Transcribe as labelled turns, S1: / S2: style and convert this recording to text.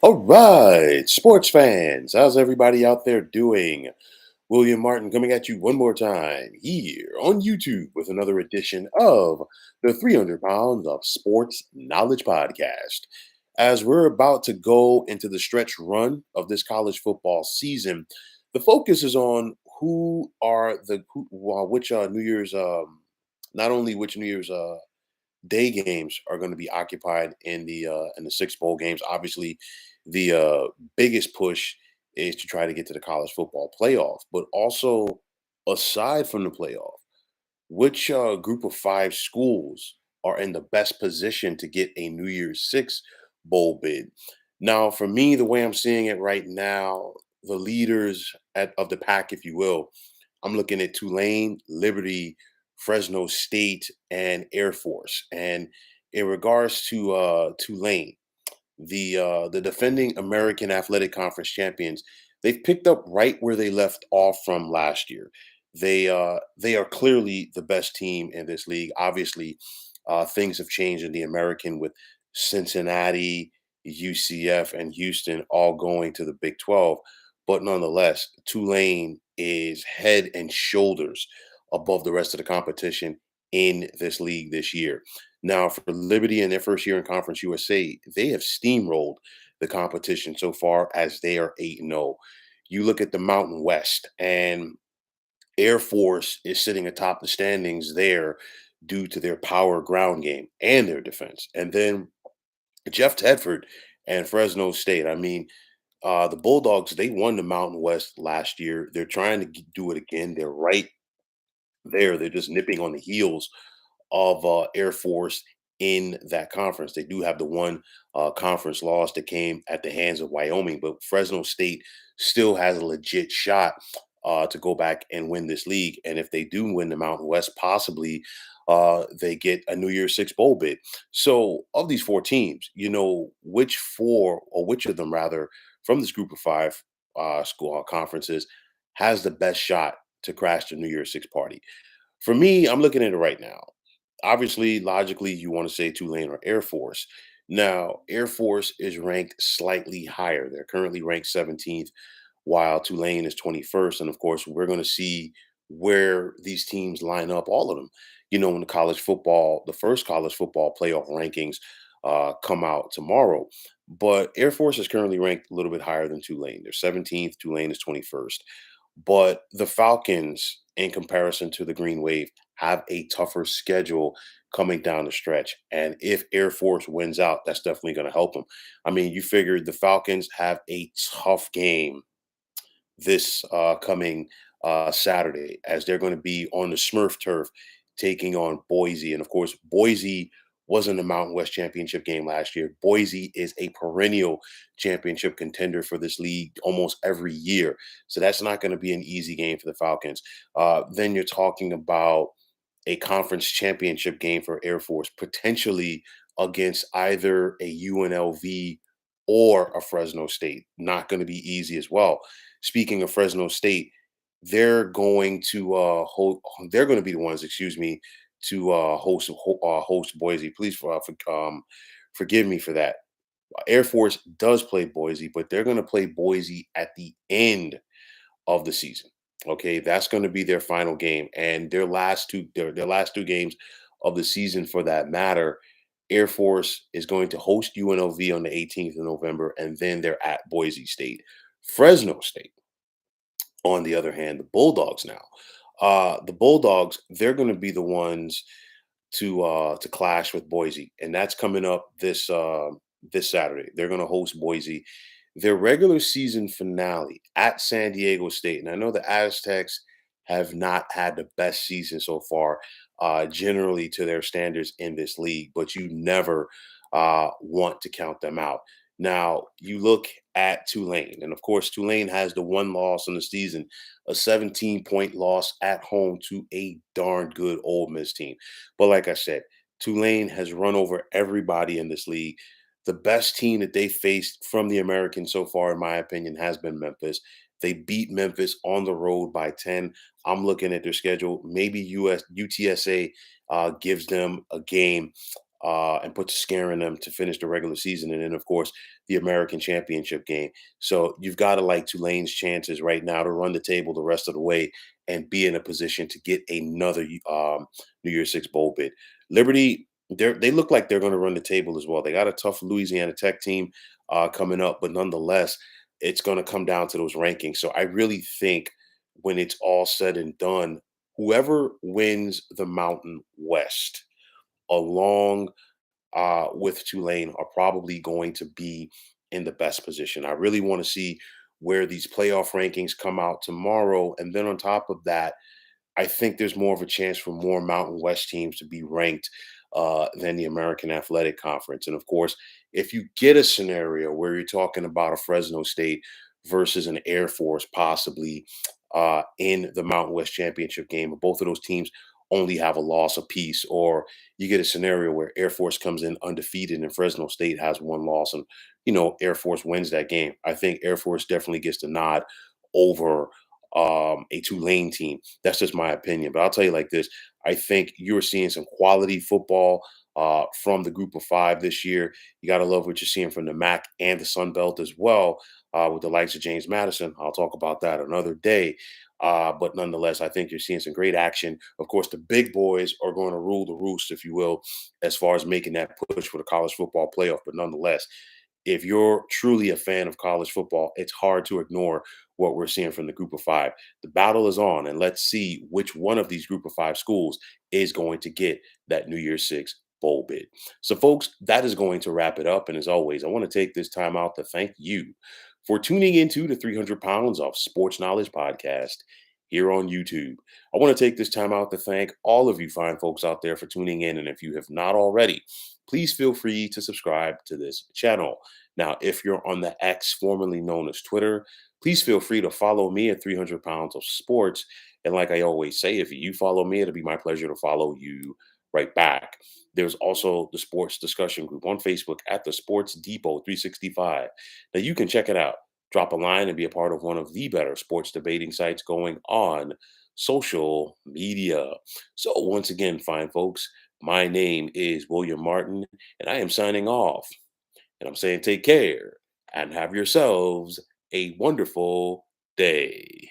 S1: All right, sports fans, how's everybody out there doing? William Martin coming at you one more time here on YouTube with another edition of the 300 Pounds of Sports Knowledge Podcast. As we're about to go into the stretch run of this college football season, the focus is on which New Year's, not only which New Year's day games are going to be occupied in the six bowl games. Obviously, the biggest push is to try to get to the college football playoff, but also aside from the playoff, which group of five schools are in the best position to get a New Year's Six bowl bid? Now, for me, the way I'm seeing it right now, the leaders of the pack, if you will, I'm looking at Tulane, Liberty, Fresno State, and Air Force. And in regards to Tulane, the defending American Athletic Conference champions, they've picked up right where they left off from last year. They are clearly the best team in this league. Obviously, things have changed in the American with Cincinnati, UCF, and Houston all going to the Big 12. But nonetheless, Tulane is head and shoulders above the rest of the competition in this league this year. Now, for Liberty in their first year in Conference USA, they have steamrolled the competition so far as they are 8-0. You look at the Mountain West, and Air Force is sitting atop the standings there due to their power ground game and their defense. And then Jeff Tedford and Fresno State. I mean, the Bulldogs, they won the Mountain West last year. They're trying to do it again. They're right there. They're just nipping on the heels of Air Force in that conference. They do have the one conference loss that came at the hands of Wyoming, but Fresno State still has a legit shot to go back and win this league. And if they do win the Mountain West, possibly they get a New Year's Six bowl bid. So, of these four teams, which four or which of them rather from this group of five school conferences has the best shot to crash the New Year's Six party? For me, I'm looking at it right now. Obviously, logically, you want to say Tulane or Air Force. Now, Air Force is ranked slightly higher. They're currently ranked 17th, while Tulane is 21st. And of course, we're going to see where these teams line up, all of them. When the first college football playoff rankings come out tomorrow. But Air Force is currently ranked a little bit higher than Tulane. They're 17th, Tulane is 21st. But the Falcons, in comparison to the Green Wave, have a tougher schedule coming down the stretch. And if Air Force wins out, that's definitely going to help them. I mean, you figured the Falcons have a tough game this coming Saturday, as they're going to be on the Smurf turf taking on Boise. And of course, Boise was in the Mountain West Championship game last year. Boise is a perennial championship contender for this league almost every year. So that's not going to be an easy game for the Falcons. Then you're talking about a conference championship game for Air Force, potentially against either a UNLV or a Fresno State. Not going to be easy as well. Speaking of Fresno State, they're going to they're going to be the ones, excuse me, to host Boise. Please forgive me for that. Air Force does play Boise, but they're going to play Boise at the end of the season. Okay, that's going to be their final game, and their last two games of the season, for that matter. Air Force is going to host UNLV on the 18th of November, and then they're at Boise State. Fresno State, on the other hand, the Bulldogs now. The Bulldogs, they're going to be the ones to clash with Boise, and that's coming up this Saturday. They're going to host Boise. Their regular season finale at San Diego State, and I know the Aztecs have not had the best season so far, generally to their standards in this league, but you never want to count them out. Now you look at Tulane, and of course Tulane has the one loss in the season, a 17-point loss at home to a darn good Ole Miss team. But like I said, Tulane has run over everybody in this league. The best team that they faced from the American so far, in my opinion, has been Memphis. They beat Memphis on the road by 10. I'm looking at their schedule. Maybe UTSA gives them a game and put scare in them to finish the regular season, and then of course the American Championship game. So you've got to like Tulane's chances right now to run the table the rest of the way and be in a position to get another New Year's Six bowl bid. Liberty, they look like they're going to run the table as well. They got a tough Louisiana Tech team coming up, but nonetheless, it's going to come down to those rankings. So I really think when it's all said and done, whoever wins the Mountain West, along with Tulane, are probably going to be in the best position. I really want to see where these playoff rankings come out tomorrow. And then on top of that, I think there's more of a chance for more Mountain West teams to be ranked than the American Athletic Conference. And of course, if you get a scenario where you're talking about a Fresno State versus an Air Force possibly in the Mountain West Championship game, both of those teams only have a loss apiece, or you get a scenario where Air Force comes in undefeated and Fresno State has one loss, and Air Force wins that game. I think Air Force definitely gets the nod over a Tulane team. That's just my opinion. But I'll tell you like this: I think you're seeing some quality football from the Group of Five this year. You got to love what you're seeing from the MAC and the Sun Belt as well, with the likes of James Madison. I'll talk about that another day. But nonetheless, I think you're seeing some great action. Of course, the big boys are going to rule the roost, if you will, as far as making that push for the college football playoff. But nonetheless, if you're truly a fan of college football, it's hard to ignore what we're seeing from the Group of Five. The battle is on, and let's see which one of these Group of Five schools is going to get that New Year's Six bowl bid. So, folks, that is going to wrap it up. And as always, I want to take this time out to thank you for tuning into the 300 Pounds of Sports Knowledge podcast here on YouTube. I want to take this time out to thank all of you fine folks out there for tuning in. And if you have not already, please feel free to subscribe to this channel. Now, if you're on the X, formerly known as Twitter, please feel free to follow me at 300 Pounds of Sports. And like I always say, if you follow me, it'll be my pleasure to follow you right back. There's also the sports discussion group on Facebook at the Sports Depot 365. Now, you can check it out. Drop a line and be a part of one of the better sports debating sites going on social media. So, once again, fine folks, my name is William Martin, and I am signing off. And I'm saying take care and have yourselves a wonderful day.